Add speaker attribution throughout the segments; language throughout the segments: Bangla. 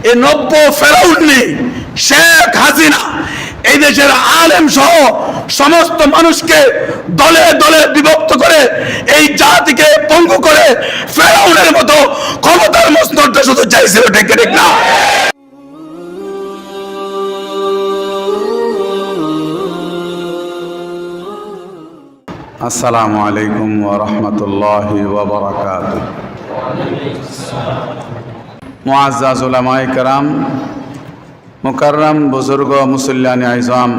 Speaker 1: এই নব্য ফেরাউন নেই, শেখ হাসিনা এই দেশের আলেম সহ সমস্ত মানুষকে দলে দলে বিভক্ত করে এই জাতিকে পঙ্গু করে ফেরাউনের মতো ক্ষমতার মসনদটা শুধু চাইছিল, ঠিক না?
Speaker 2: আসসালামু আলাইকুম ওয়া রাহমাতুল্লাহি ওয়া বারাকাতুহু। মুআজ্জাজ উলামায়ে কেরাম, মুকাররম বুজুর্গ, মুসল্লিয়ানে আইজাম,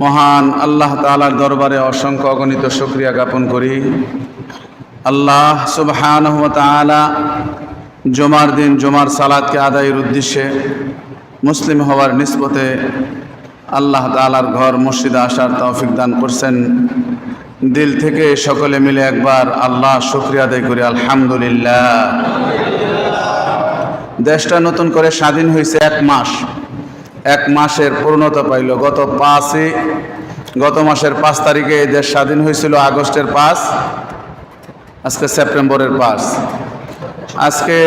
Speaker 2: মহান আল্লাহ তাআলার দরবারে অসংখ্য অগণিত শুকরিয়া জ্ঞাপন করি। আল্লাহ সুবহানাহু ওয়া তাআলা জুমার দিন জুমার সালাতকে আদায়ের উদ্দেশ্যে মুসলিম হওয়ার নিসবতে আল্লাহ তাআলার ঘর মসজিদে আসার তৌফিক দান করছেন। দিল থেকে সকলে মিলে একবার আল্লাহ শুকরিয়া আদায় করি, আলহামদুলিল্লাহ। দেশটা নতুন করে স্বাধীন হয়েছে এক মাসের পূর্ণতা পাইল। গত মাসের 5 তারিখে এই দেশ স্বাধীন হয়েছিল, আগস্টের 5, আজকে সেপ্টেম্বরের 5। আজকে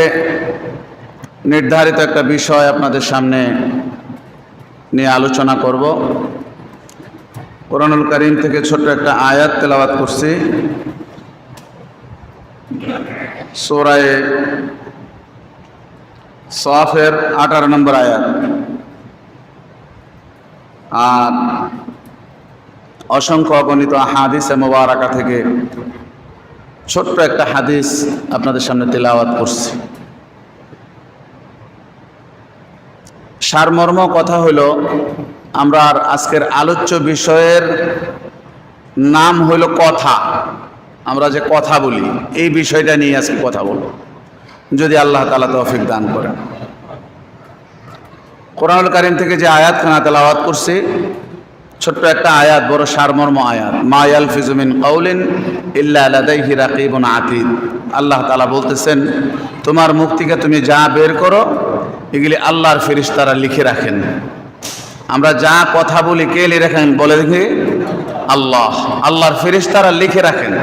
Speaker 2: নির্ধারিত একটা বিষয় আপনাদের সামনে নিয়ে আলোচনা করব। কোরআনুল কারীম থেকে ছোট্ট একটা আয়াত তেলাওয়াত করছি, সূরা সাফের 18 নম্বর আয়াত। আর অসংখ্য অগণিত হাদিসে মুবারাকা থেকে ছোট্ট একটা হাদিস আপনাদের সামনে তেলাওয়াত করছি। সারমর্ম কথা হলো, আমরা আজকের আলোচ্য বিষয়ের নাম হলো কথা। আমরা যে কথা বলি, এই বিষয়টা নিয়ে আজকে কথা বলবো, যদি আল্লাহ তাআলা তৌফিক দান করেন। কোরআনুল কারীম থেকে যে আয়াতখানা তেলাওয়াত করছি, ছোট্ট একটা আয়াত, বড় সারমর্ম আয়াত। মা ইয়ালফিজু মিন কাউলিন ইল্লা লাদাইহি রাকিবুন আতীদ। আল্লাহ তাআলা বলতেছেন, তোমার মুখ থেকে তুমি যা বের করো এগুলি আল্লাহর ফেরেশতারা লিখে রাখেন। আমরা যা কথা বলি কে লিখে রাখেন বলে দেখি? আল্লাহর ফেরেশতারা লিখে রাখেন।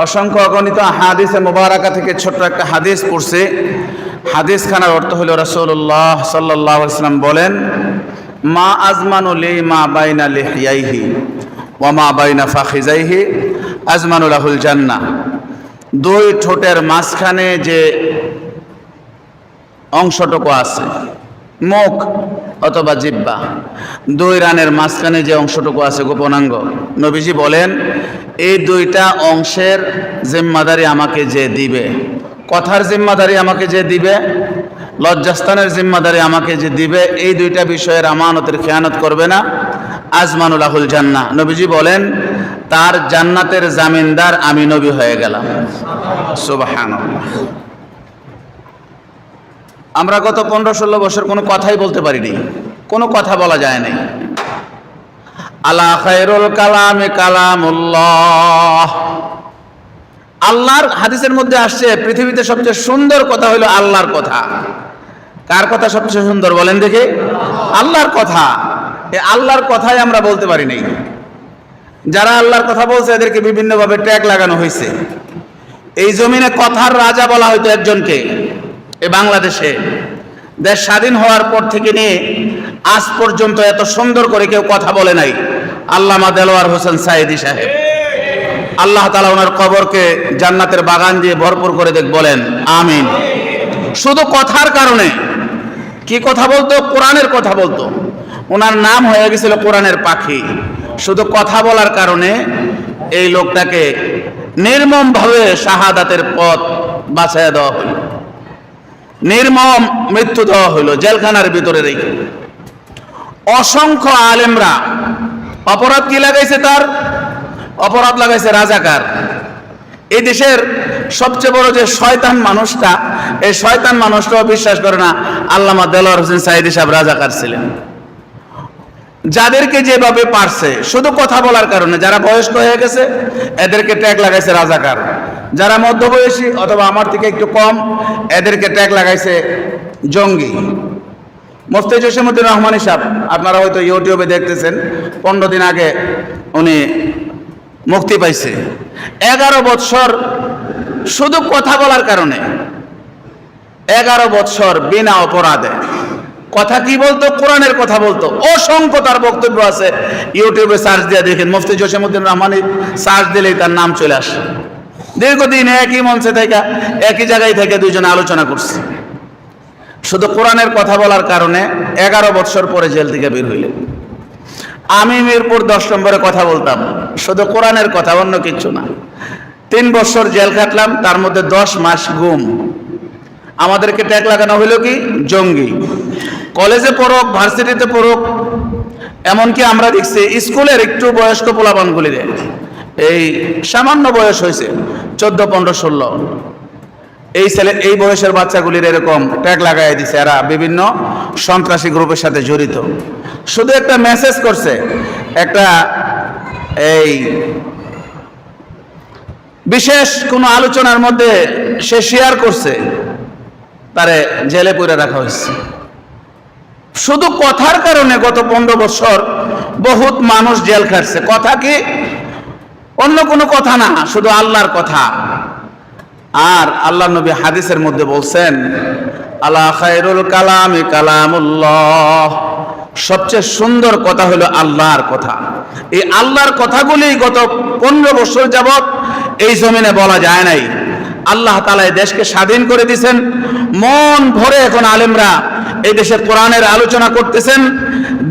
Speaker 2: অসংখ্য অগণিত হাদিসে মুবারাকা থেকে ছোট্ট একটা হাদিস পড়ছে। হাদিসখানার অর্থ হলো, রাসূলুল্লাহ সাল্লাল্লাহু আলাইহি ওয়াসাল্লাম বলেন, মা আজমানু লি মা বাইনা লিহিয়াইহি ওয়া মা বাইনা ফাখিজাইহি আজমানু লাহুল জান্নাহ। দুই ঠোঁটের মাঝখানে যে অংশটুকু আছে, মুখ অথবা জিহ্বা, দুই রানের মাঝখানে যে অংশটুকু আছে গোপনাঙ্গ, নবীজি বলেন, এই দুইটা অংশের জিম্মাদারি আমাকে যে দিবে, কথার জিম্মাদারি আমাকে যে দিবে, লজ্জাস্থানের জিম্মাদারি আমাকে যে দিবে, এই দুইটা বিষয়ের আমানতের খেয়ানত করবে না, আজমানুল লাহুল জান্নাহ। নবীজি বলেন, তার জান্নাতের জামিনদার আমি নবী হয়ে গেলাম। সুবহানাল্লাহ। আমরা গত 15-16 বছর কোনো কথাই বলতে পারিনি, কোনো কথা বলা যায় নাই। আলা খায়রুল কালামি কালামুল্লাহ। আল্লাহর হাদিসের মধ্যে আসছে, পৃথিবীতে সবচেয়ে সুন্দর কথা হলো আল্লাহর কথা। কার কথা সবচেয়ে সুন্দর বলেন দেখি? আল্লাহর কথা। এই আল্লাহর কথাই আমরা বলতে পারি নাই। যারা আল্লাহর কথা বলছে এদেরকে বিভিন্নভাবে ট্যাগ লাগানো হয়েছে। এই জমিনে কথার রাজা বলা হয়তো একজনকে। এই বাংলাদেশে দেশ স্বাধীন হওয়ার পর থেকে নিয়ে আজ পর্যন্ত এত সুন্দর করে কেউ কথা বলে নাই, আল্লামা দেলোয়ার হোসেন সাঈদী সাহেব। আল্লাহ তাআলা ওনার কবরকে জান্নাতের বাগান দিয়ে ভরপুর করে দেখ, বলেন আমিন। শুধু কথার কারণে, কি কথা বলতো? কোরআনের কথা বলতো। ওনার নাম হয়ে গেছিল কোরআনের পাখি। শুধু কথা বলার কারণে এই লোকটাকে নির্মমভাবে শাহাদাতের পথ বাছাইয়া দেওয়া হলো, নির্মম মৃত্যু দেওয়া হলো জেলখানার ভিতরে রেখে। অসংখ্য আলেমরা অপরাধ কি লাগাইছে? তার অপরাধ লাগাইছে রাজাকার। এই দেশের সবচেয়ে বড় যে শয়তান মানুষটা, এই শয়তান মানুষটাও বিশ্বাস করে না আল্লামা দেলোয়ার হোসেন সাঈদী সাহেব রাজাকার ছিলেন। যাদেরকে যেভাবে পারছে শুধু কথা বলার কারণে, যারা বয়স্ক হয়ে গেছে এদেরকে ট্যাগ লাগাইছে রাজাকার, যারা মধ্যবয়সী অথবা আমার থেকে একটু কম এদেরকে ট্যাগ লাগাইছে জঙ্গি। মুফতি জসিমউদ্দিন রহমানী সাহেব, আপনারা হয়তো ইউটিউবে দেখতেছেন, 15 দিন আগে উনি মুক্তি পাইছে। 11 বছর শুধু কথা বলার কারণে 11 বছর বিনা অপরাধে। কথা কি বলতো? কোরআনের কথা বলতো। অসংখ্য তার বক্তব্য আছে, ইউটিউবে সার্চ দিয়ে দেখেন, মুফতি জসিমউদ্দিন রহমানী সার্চ দিলেই তার নাম চলে আসে। দীর্ঘদিন একই মঞ্চে থেকে একই জায়গায় থেকে দুইজনে আলোচনা করছে। শুধু কোরআনের কথা বলার কারণে 11 বছর পরে জেল থেকে বের হইলেন। আমি মিরপুর 10 নম্বরে কথা বলতাম, শুধু কোরআনের কথা, অন্য কিছু না। 3 বছর জেল কাটলাম, তার মধ্যে 10 মাস গুম। আমাদেরকে ট্যাগ লাগানো হইল কি? জঙ্গি। কলেজে পড়ুক, ভার্সিটিতে পড়ুক, এমনকি আমরা দেখছি স্কুলের একটু বয়স্ক পোলাপানগুলির এই সামান্য বয়স হয়েছে 14, 15, 16, এই বয়সের বাচ্চাগুলির এরকম ট্যাগ লাগাই দিছে, এরা বিভিন্ন সন্ত্রাসী গ্রুপের সাথে জড়িত। শুধু একটা মেসেজ করছে, একটা এই বিশেষ কোনো আলোচনার মধ্যে সে শেয়ার করছে, তারে জেলে পুরে রাখা হয়েছে। শুধু কথার কারণে গত 15 বছর বহুত মানুষ জেল খাটছে। কথা কি? অন্য কোনো কথা না, শুধু আল্লাহর কথা। আর আল্লাহ নবী হাদিসের মধ্যে বলছেন, আলা খায়রুল কালামি কালামুল্লাহ, সবচেয়ে সুন্দর কথা হলো আল্লাহর কথা। এই আল্লাহর কথাগুলি গত 15 বছর যাবত এই জমিনে বলা যায় নাই। আল্লাহ তাআলা এই দেশকে স্বাধীন করে দিয়েছেন, মন ভরে এখন আলেমরা এই দেশের কোরআনের আলোচনা করতেছেন।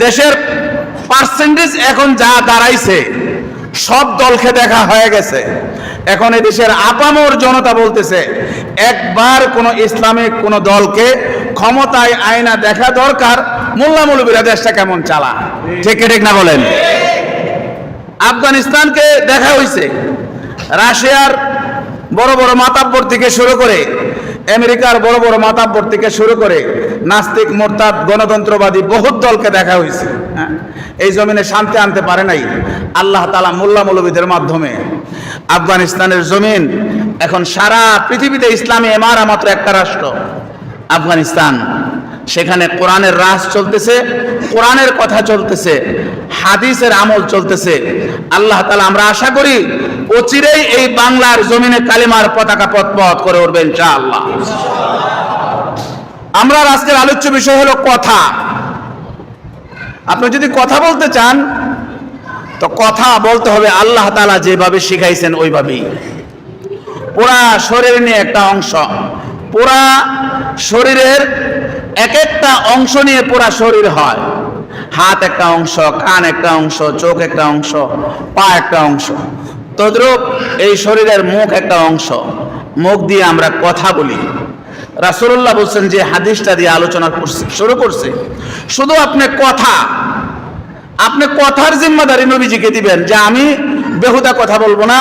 Speaker 2: দেশের পার্সেন্টেজ এখন যা দাঁড়াইছে, সব দলকে দেখা হয়ে গেছে। এখন এই দেশের আপামর জনতা বলতেছে, একবার কোন ইসলামিক কোন দলকে ক্ষমতায় আয়না দেখা দরকার, মোল্লা মৌলবীরা দেশটা কেমন চালা। ঠিক ঠিক না বলেন? আফগানিস্তানকে দেখা হয়েছে, রাশিয়ার বড় বড় মাতাব্বর থেকে শুরু করে, আমেরিকার বড় বড় মাতাব্বর থেকে শুরু করে, নাস্তিক, মোরতাদ, গণতন্ত্রবাদী বহুত দলকে দেখা হয়েছে। এই জমিনে শান্তি আনতে পারে নাই আল্লাহ তাআলা মোল্লা মৌলবীদের মাধ্যমে। আফগানিস্তানের জমিন এখন সারা পৃথিবীতে ইসলামী এমারা মাত্র একটা রাষ্ট্র, আফগানিস্তান। সেখানে কোরআনের রাজ চলতেছে, কোরআনের কথা চলতেছে, হাদিসের আমল চলতেছে। আল্লাহ তাআলা, আমরা আশা করি অচিরেই এই বাংলার জমিনে কালিমার পতাকা পথ করে উঠবে ইনশাআল্লাহ। আমরা আজকের আলোচ্য বিষয় হলো কথা। আপনি যদি কথা বলতে চান তো কথা বলতে হবে আল্লাহ তাআলা যেভাবে শিখাইছেন ওইভাবেই। পুরা শরীর নিয়ে একটা অংশ, পুরা শরীরের এক একটা অংশ নিয়ে পুরা শরীর হয়। হাত একটা অংশ, কান একটা অংশ, চোখ একটা অংশ, পা একটা অংশ। তদ্রূপ এই শরীরের মুখ একটা অংশ, মুখ দিয়ে আমরা কথা বলি। রাসূলুল্লাহ বলছেন যে হাদিসটা দিয়ে আলোচনা শুরু করছে, শুধু আপনি কথার জিম্মাদারি নবীজিকে দিবেন, যে আমি বেহুদা কথা বলবো না,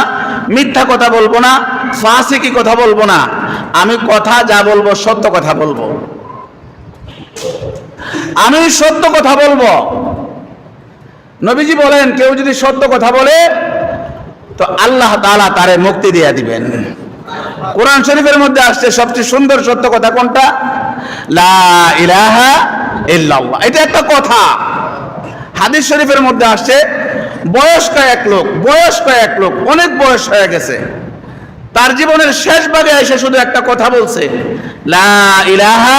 Speaker 2: মিথ্যা কথা বলবো না, ফাসিকি কথা বলবো না, আমি কথা যা বলবো সত্য কথা বলবো, আমি সত্য কথা বলবো। নবীজি বলেন, কেউ যদি সত্য কথা বলে তো আল্লাহ তাআলা তারে মুক্তি দিয়ে দিবেন। কোরআন শরীফের মধ্যে আসছে সবচেয়ে সুন্দর সত্য কথা কোনটা? লা ইলাহা ইল্লাল্লাহ। এটা একটা কথা। হাদিস শরীফের মধ্যে আসছে বয়স্ক এক লোক অনেক বয়স হয়ে গেছে, তার জীবনের শেষ ভাগে এসে শুধু একটা কথা বলছে, লা ইলাহা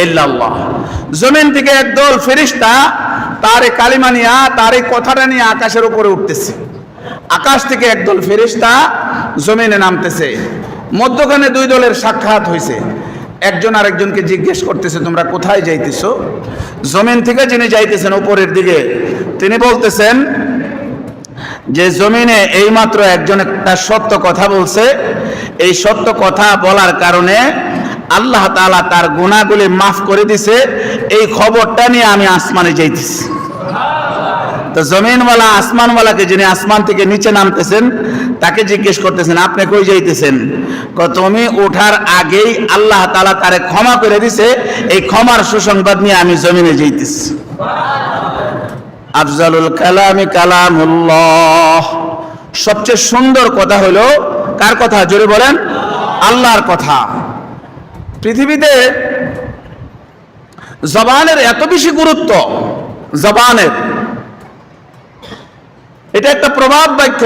Speaker 2: ইল্লাল্লাহ। জমিন থেকে একদল ফেরেশতা তার কালিমা নিয়ে, তার এই কথাটা নিয়ে আকাশের উপরে উঠতেছে। আকাশ থেকে একদল ফেরেশতা জমিনে নামতেছে। মধ্যখানে দুই দলের সাক্ষাৎ হয়েছে। একজন আরেকজনকে জিজ্ঞেস করতেছে, তোমরা কোথায় যাইতেছো? জমিন থেকে যিনি যাইতেছেন উপরের দিকে, তিনি বলতেছেন যে জমিনে এইমাত্র একজন একটা সত্য কথা বলছে, এই সত্য কথা বলার কারণে আল্লাহ তাআলা তার গুনাহগুলি মাফ করে দিছে, এই খবরটা নিয়ে আমি আসমানে যাইতেছি। তো জমিনওয়ালা আসমানওয়ালাকে, যিনি আসমান থেকে নিচে নামতেছেন, তাকে জিজ্ঞেস করতেছেন, আপনি কই যাইতেছেন? তুমি ওঠার আগেই আল্লাহ তাআলা তারে ক্ষমা করে দিছে, এই ক্ষমার সুসংবাদ নিয়ে আমি জমিনে যাইতেছি। আফজালুল কালামি কালামুল্লাহ। সবচেয়ে সুন্দর কথা হলো কার কথা? জোরে বলেন, আল্লাহর কথা। পৃথিবীতে জবানের এত বেশি গুরুত্ব, জবানের, এটা একটা প্রভাব বাক্য।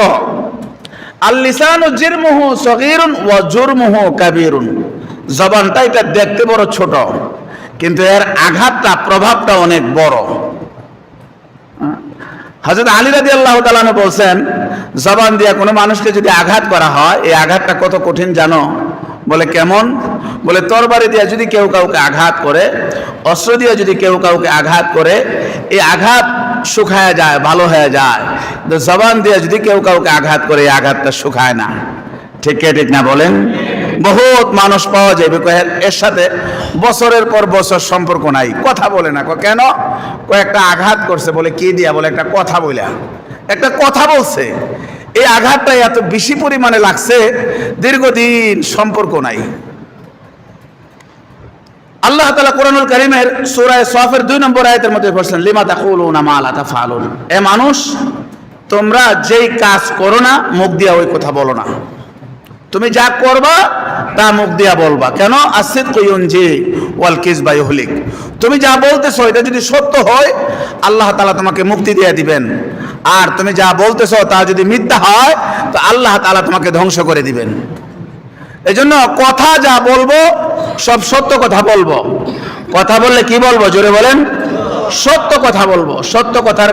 Speaker 2: আল লিসানু জিরমুহু সগীরুন ওয়া জুরমুহু কাবীরুন। জবানটা এটা দেখতে বড় ছোট, কিন্তু এর আঘাতটা, প্রভাবটা অনেক বড়। হযরত আলী রাদিয়াল্লাহু তাআলা আনহু বলছেন, জবান দিয়ে কোনো মানুষকে যদি আঘাত করা হয়, এই আঘাতটা কত কঠিন জানো? বলে কেমন? বলে তরবারি দিয়ে যদি কেউ কাউকে আঘাত করে, অস্ত্র দিয়ে যদি কেউ কাউকে আঘাত করে, এই আঘাত শুকায় যায়, ভালো হয়ে যায়। তো জবান দিয়ে যদি কেউ কাউকে আঘাত করে, এই আঘাতটা শুকায় না। ঠিক না বলেন? বহুত মানুষ পাওয়া যাবে এর সাথে বছরের পর বছর সম্পর্ক নাই, কথা বলে না। কেন? কয়েকটা আঘাত করছে। বলে কি দিয়া? বলে একটা কথা বইলা, একটা কথা বলছে। এই আঘাতটা এত বেশি পরিমাণে লাগছে, দীর্ঘদিন সম্পর্ক নাই। আল্লাহ তাআলা কোরআনুল কারীমের সূরা সাফের 2 নম্বর আয়াতের মধ্যে বলেছেন, লিমা তাকুলুনা মা লা তাফআলুন। এ মানুষ, তোমরা যেই কাজ করো না, মুখ দিয়া ওই কথা বলো না। তুমি যা করবা তা মুখ দিয়া বলবা। কেন? আসিদকু ইউনজি ওয়াল কিযবা ইউহলিক। তুমি যা বলতেছো এটা যদি সত্য হয়, আল্লাহ তাআলা তোমাকে মুক্তি দিয়ে দিবেন। আর তুমি যা বলতেছো তা যদি মিথ্যা হয়, তো আল্লাহ তাআলা তোমাকে ধ্বংস করে দিবেন। এজন্য কথা যা বলবো সব সত্য কথা বলবো। কথা বললে কি বলবো? জোরে বলেন। সত্য কথা বলবো। সত্য কথার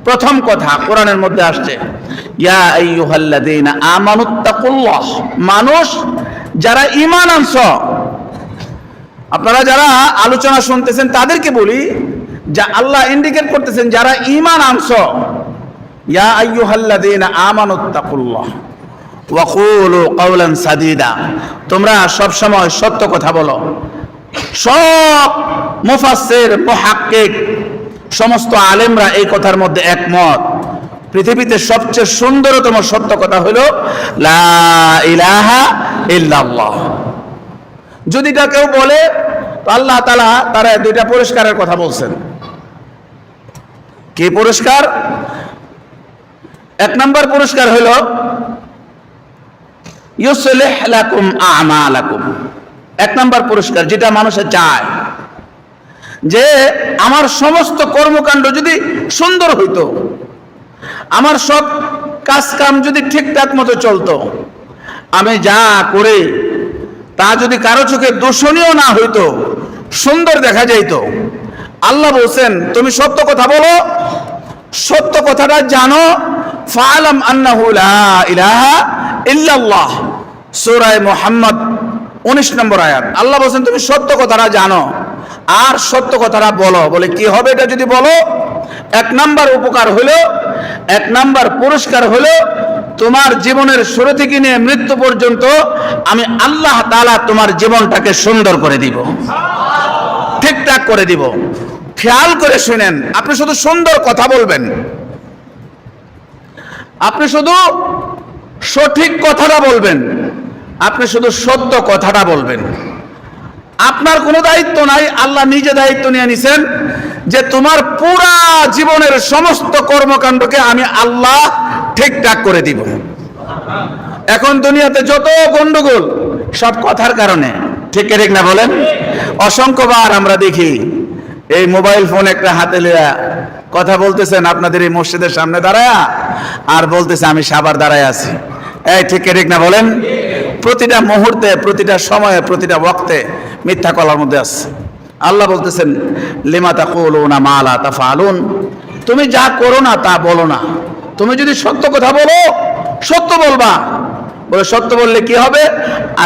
Speaker 2: প্রথম কথা কোরআনের মধ্যে আসছে, ইয়া আইয়ুহাল্লাযীনা আমানুত্তাকুল্লাহ। মানুষ যারা ঈমান আনছো, আপনারা যারা আলোচনা শুনতেছেন তাদেরকে বলি, যা আল্লাহ ইন্ডিকেট করতেছেন যারা ঈমান আনছো, ইয়া আইয়ুহাল্লাযীনা আমানুত্তাকুল্লাহ ওয়া কুলু কাওলান সাদীদা। তোমরা সব সময় সত্য কথা বলো। সব মুফাসসির, মুহাক্কিক, সমস্ত আলেমরা এই কথার মধ্যে একমত। পৃথিবীতে সবচেয়ে সুন্দরতম সত্য কথা হলো লা ইলাহা ইল্লাল্লাহ। যদি এটা কেউ বলে, তো আল্লাহ তাআলা তারা 2টা পুরস্কারের কথা বলছেন। কি পুরস্কার? 1 নম্বর পুরস্কার হলো ইউসলিহ লাকুম আমালাকুম। 1 নম্বর পুরস্কার যেটা মানুষে চায়, যে আমার সমস্ত কর্মকাণ্ড যদি সুন্দর হইতো, আমার সব কাজ কাম যদি ঠিকঠাক মতো চলতো, আমি যা করে তা যদি কারো চোখে দূষণীয় না হইতো, সুন্দর দেখা যাইতো। আল্লাহ বলছেন তুমি সত্য কথা বলো, সত্য কথাটা জানো। ফাআলাম আন্নাহু লা ইলাহা ইল্লাল্লাহ, সূরা মুহাম্মদ 19 নম্বর আয়াত। আল্লাহ বলছেন তুমি সত্য কথাটা জানো আর সত্য কথাটা বলো। বলে কি হবে এটা যদি বলো? 1 নম্বর উপকার হলো, 1 নম্বর পুরস্কার হলো, তোমার জীবনের শুরু থেকে নিয়ে মৃত্যু পর্যন্ত আমি আল্লাহ তাআলা তোমার জীবনটাকে সুন্দর করে দিব, ঠিকঠাক করে দিব। খেয়াল করে শুনেন, আপনি শুধু সুন্দর কথা বলবেন, আপনি শুধু সঠিক কথাটা বলবেন, আপনি শুধু সত্য কথাটা বলবেন। আপনার কোনো দায়িত্ব নাই, আল্লাহ নিজে দায়িত্ব নিয়ে নিছেন যে তোমার পুরা জীবনের সমস্ত কর্মকাণ্ডকে আমি আল্লাহ ঠিকঠাক করে দিব। এখন দুনিয়াতে যত গন্ডগোল সব কথার কারণে, ঠিক না বলেন? অসংখ্যবার আমরা দেখি এই মোবাইল ফোন একটা হাতে লিয়া কথা বলতেছেন আপনাদের এই মসজিদের সামনে দাঁড়ায়া, আর বলতেছে আমি সাবার দাঁড়ায় আছি। এই ঠিক না বলেন? প্রতিটা মুহূর্তে, প্রতিটা সময়ে, প্রতিটা ওয়াক্তে মিথ্যা কলার মধ্যে আছে। আল্লাহ বলতেছেন লিমা তাকুলুনা মা লা তাফআলুন। তুমি যা করো না তা বলো না। তুমি যদি সত্য কথা বলো, সত্য বলবা। বলে সত্য বললে কি হবে?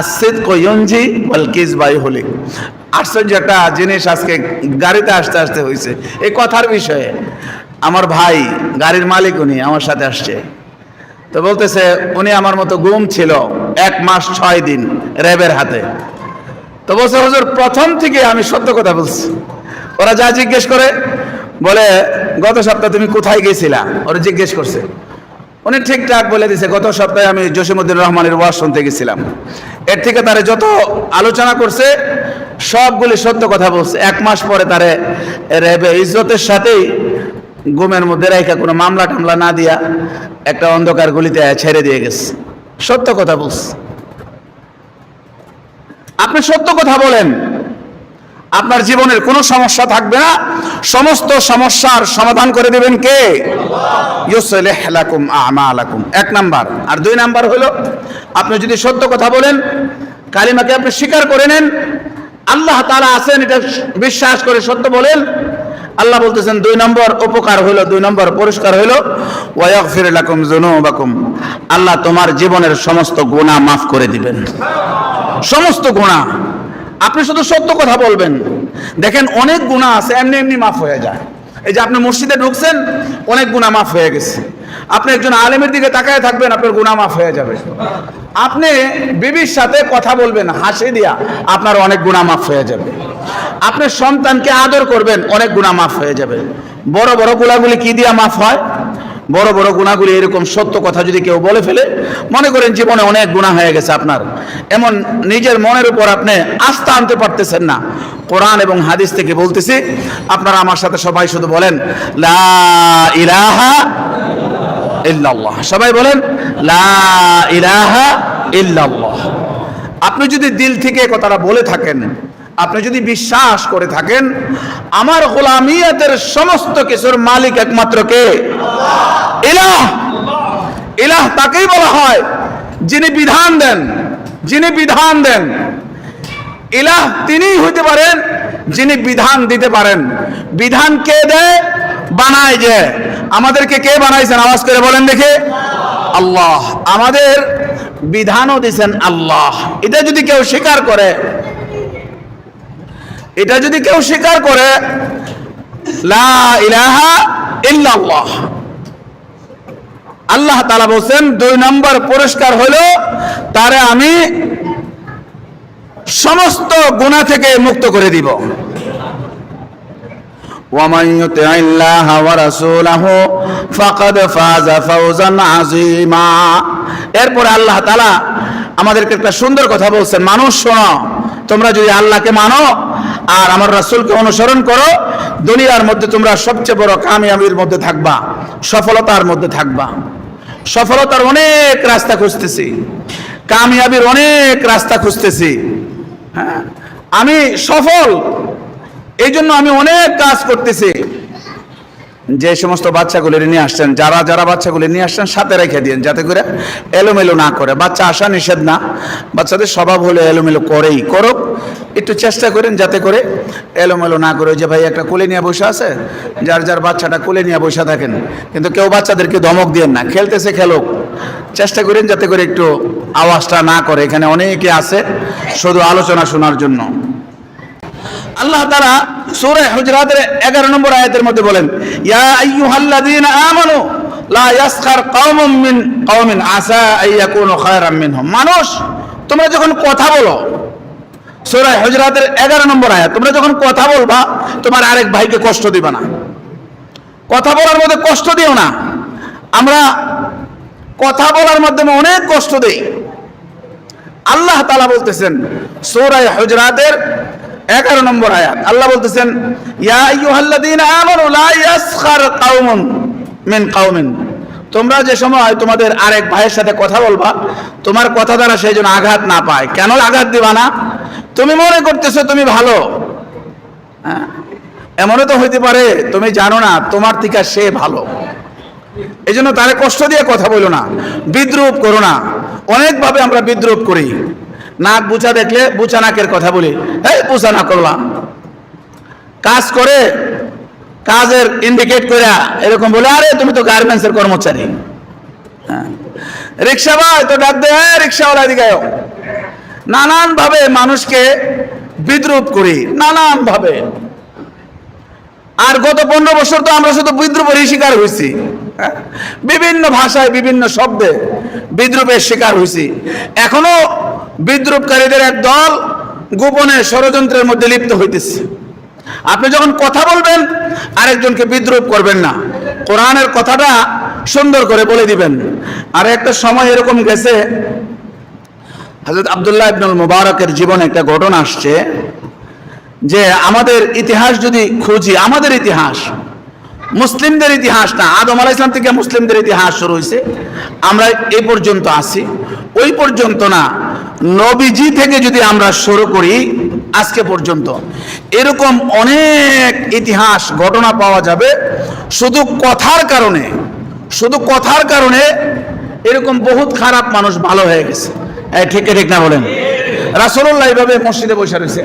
Speaker 2: আসিদকু ইউনজি ওয়াল কিযবা ইউহলিক। আশ্চর্য একটা জিনিস আজকে গাড়িতে আসতে আসতে হয়েছে এই কথার বিষয়ে। আমার ভাই গাড়ির মালিক, উনি আমার সাথে আসছে, তো বলতেছে উনি আমার মতো গুম ছিল 1 মাস 6 দিন র্যাবের হাতে। তো বলছে হুজুর প্রথম থেকে আমি সত্য কথা বলছি। ওরা যা জিজ্ঞেস করে, বলে গত সপ্তাহে তুমি কোথায় গেছিলা, ওরা জিজ্ঞেস করছে। উনি ঠিকঠাক বলে দিছে গত সপ্তাহে আমি জসিমউদ্দিন রহমানের ওয়াজ শুনতে গেছিলাম। এর থেকে তারা যত আলোচনা করছে সবগুলি সত্য কথা বলছে। 1 মাস পরে তারে র্যাবে ইজ্জতের সাথেই গুমের মধ্যে রেখে কোনো মামলা টামলা না দিয়া একটা অন্ধকার গলিতে ছেড়ে দিয়ে গেছে। সত্য কথা বলছে। আপনি সত্য কথা বলেন, আপনার জীবনের কোনো সমস্যা থাকবে না, সমস্ত সমস্যার সমাধান করে দিবেন কে? ইউসলিহ লাকুম আমালাকুম, 1 নাম্বার। আর 2 নাম্বার হলো আপনি যদি সত্য কথা বলেন কালিমাকে আপনি স্বীকার করে নেন, আল্লাহ তাআলা আছেন এটা বিশ্বাস করে সত্য বলেন। আল্লাহ বলতেছেন 2 নম্বর উপকার হলো, 2 নম্বর পুরস্কার হলো ওয়া ইয়াগফির লাকুম যুনুবাকুম, আল্লাহ তোমার জীবনের সমস্ত গুনাহ মাফ করে দিবেন। সমস্ত গুনাহ আপনি শুধু সত্য কথা বলবেন। দেখেন অনেক গুনাহ আছে এমনি এমনি মাফ হয়ে যায়। এই যে আপনি মসজিদে ঢুকছেন, অনেক গুনাহ মাফ হয়ে গেছে। আপনি একজন আলেমের দিকে তাকায় থাকবেন, আপনার গুনাহ মাফ হয়ে যাবে। আপনি বিবির সাথে কথা বলবেন হাসি দিয়া, আপনার অনেক গুনাহ মাফ হয়ে যাবে। আপনি সন্তানকে আদর করবেন, অনেক গুনাহ মাফ হয়ে যাবে। বড় বড় গুনাহগুলি কি দিয়া মাফ হয়? বড় বড় গুনাহগুলি এরকম সত্য কথা যদি কেউ বলে ফেলে, মনে করেন জীবনে অনেক গুনাহ হয়ে গেছে আপনার, এমন নিজের মনের উপর আপনি আস্থা আনতে পারতেছেন না। কোরআন এবং হাদিস থেকে বলতেছি, আপনারা আমার সাথে সবাই শুধু বলেন লা ইলাহা ইল্লাল্লাহ। সবাই বলেন লা ইলাহা ইল্লাল্লাহ। আপনি যদি দিল থেকে কথাটা বলে থাকেন, আপনি যদি বিশ্বাস করে থাকেন আমার গোলামিয়াতের সমস্ত কিছুর মালিক একমাত্র কে? ইলাহ। ইলাহ তাকেই বলা হয় যিনি বিধান দেন, যিনি বিধান দেন। ইলাহ তিনিই হইতে পারেন যিনি বিধান দিতে পারেন। বিধান কে দেয়? বানায় যে। আমাদেরকে কে বানাইছেন? আওয়াজ করে বলেন দেখে। আল্লাহ। আমাদের বিধানও দিয়েছেন আল্লাহ। এটা যদি কেউ স্বীকার করে, এটা যদি কেউ স্বীকার করে লা ইলাহা ইল্লাল্লাহ, আল্লাহ তাআলা বলেন 2 নম্বর পুরস্কার হলো তারে আমি সমস্ত গুনাহ থেকে মুক্ত করে দিব। ওয়ামান ইউতিইল্লাহা ওয়া রাসূলাহু ফাকাদ ফাযা ফাওজান আযীমা। এরপর আল্লাহ তাআলা আমাদেরকে একটা সুন্দর কথা বলছেন, মানুষ শোনো, তোমরা যদি আল্লাহকে মানো আর আমার রাসূলকে অনুসরণ করো, দুনিয়ার মধ্যে তোমরা সবচেয়ে বড় কামিয়াবির মধ্যে থাকবা, সফলতার মধ্যে থাকবা। সফলতার অনেক রাস্তা খুঁজতেছি, কামিয়াবির অনেক রাস্তা খুঁজতেছি। হ্যাঁ, আমি সফল, এই জন্য আমি অনেক কাজ করতেছি। যে সমস্ত বাচ্চাগুলি নিয়ে আসছেন, যারা যারা বাচ্চাগুলি নিয়ে আসছেন সাথে রেখে দিন, যাতে করে এলোমেলো না করে। বাচ্চা আসা নিষেধ না, বাচ্চাদের স্বভাব হলে এলোমেলো করেই, করুক, একটু চেষ্টা করেন যাতে করে এলোমেলো না করে। যে ভাই একটা কোলে নিয়ে বসে আছে, যার যার বাচ্চাটা কোলে নিয়ে বসে থাকেন, কিন্তু কেউ বাচ্চাদেরকে ধমক দিয়েন না, খেলতেছে খেলুক, চেষ্টা করেন যাতে করে একটু আওয়াজটা না করে। এখানে অনেকে আছে শুধু আলোচনা শোনার জন্য। আল্লাহ তাআলা সূরা হুজরাতের 11 নম্বর আয়াতের মধ্যে বলেন, ইয়া আইয়ুহাল্লাযীনা আমানু লা ইয়াসখার কওমুম মিন কওমিন আসা আইয়াকুনু খায়রাম মিনহুম। মানুষ, তোমরা যখন কথা বলো, সূরা হুজরাতের 11 নম্বর আয়াত, তোমরা যখন কথা বলবা তোমার আরেক ভাইকে কষ্ট দিবা না। কথা বলার মধ্যে কষ্ট দিও না। আমরা কথা বলার মাধ্যমে অনেক কষ্ট দেই। আল্লাহ তাআলা বলতেছেন সূরা হুজরাতের 11 নম্বর আয়াত, আল্লাহ বলতেছেন ইয়া আইয়ুহাল্লাযীনা আমানু লা ইয়াসখার কওমুন মিন কওমিন। তোমরা যে সময় তোমাদের আরেক ভাইয়ের সাথে কথা বলবা, তোমার কথা দ্বারা সেই জন্য আঘাত না পায়। কেন আঘাত দিবা না? তুমি মনে করতেছো তুমি ভালো, হ্যাঁ, এমনও তো হইতে পারে তুমি জানো না তোমার থেকে সে ভালো। এই জন্য তারে কষ্ট দিয়ে কথা বলো না, বিদ্রুপ করো না। অনেকভাবে আমরা বিদ্রুপ করি। নাক বুচা দেখলে বুচা নাকের কথা বলি, এই বুচা না করলাম, কাজ করে কাজের ইন্ডিকেট করে এরকম বলে, আরে তুমি তো গার্মেন্টসের কর্মচারী। হ্যাঁ, রিক্সা ভাই তো ডাক দে, রিক্সাওয়ালা দিকে। নানান ভাবে মানুষকে বিদ্রুপ করি, নানান ভাবে। আর গত 15 বছর তো আমরা শুধু বিদ্রুপের শিকার হয়েছি। বিভিন্ন ভাষায় বিভিন্ন শব্দে বিদ্রুপের শিকার হয়েছি। এখনো বিদ্রুপকারীদের এক দল গোপনে ষড়যন্ত্রের মধ্যে লিপ্ত হইতেছে। আপনি যখন কথা বলবেন আরেকজনকে বিদ্রুপ করবেন না, কোরআনের কথাটা সুন্দর করে বলে দিবেন। আর একটা সময় এরকম গেছে, হযরত আব্দুল্লাহ ইবনুল মুবারকের জীবনে একটা ঘটনা আসছে যে আমাদের ইতিহাস যদি খুঁজি, আমাদের ইতিহাস, মুসলিমদের ইতিহাস না, আদম আলাইহিস সালাম থেকে মুসলিমদের ইতিহাস শুরু হয়েছে, আমরা এই পর্যন্ত আছি, ওই পর্যন্ত না, নবীজি থেকে যদি আমরা শুরু করি আজকে পর্যন্ত এরকম অনেক ইতিহাস ঘটনা পাওয়া যাবে। শুধু কথার কারণে, শুধু কথার কারণে এরকম বহুত খারাপ মানুষ ভালো হয়ে গেছে। ঠিক ঠিক না বলেন? রাসূলুল্লাহ এইভাবে মসজিদে বসে রয়েছে।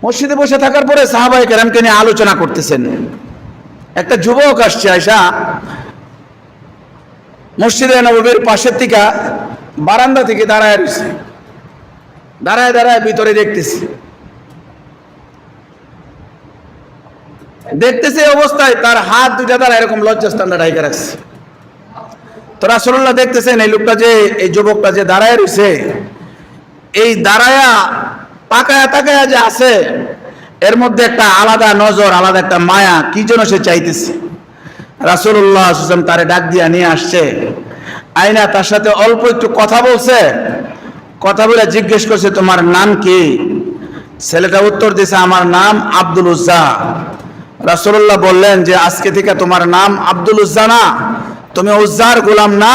Speaker 2: মসজিদে বসে থাকার পরে সাহাবায়ে কেরামকে নিয়ে আলোচনা করতেছেন। একটা যুবক আসছে, আয়সা মসজিদে নববীর পাশের থেকে বারান্দা থেকে দাঁড়ায় রয়েছে। দাঁড়ায় দাঁড়ায় ভিতরে দেখতেছে এই অবস্থায় তার হাত দুইটা দ্বারা এরকম লজ্জাস্থানটা ঢাইকা রাখছে। তো রাসূলুল্লাহ দেখতেছেন এই লোকটা যে, এই যুবকটা যে দাঁড়ায় রয়েছে, এই দাঁড়ায়া তাকায়া যে আছে, এর মধ্যে একটা আলাদা নজর, আলাদা একটা মায়া, কি যেন সে চাইতেছে। রাসূলুল্লাহ সাল্লাল্লাহু আলাইহি ওয়াসাল্লাম তারে ডাক দিয়া নিয়ে আসছে, আইনা তার সাথে অল্প একটু কথা বলছে। কথা বলে জিজ্ঞেস করছে, তোমার নাম কি? ছেলেটা উত্তর দিছে, আমার নাম আব্দুল উজ্জা। রাসূলুল্লাহ বললেন যে আজকে থেকে তোমার নাম আব্দুল উজ্জা না, তুমি উজ্জার গোলাম না,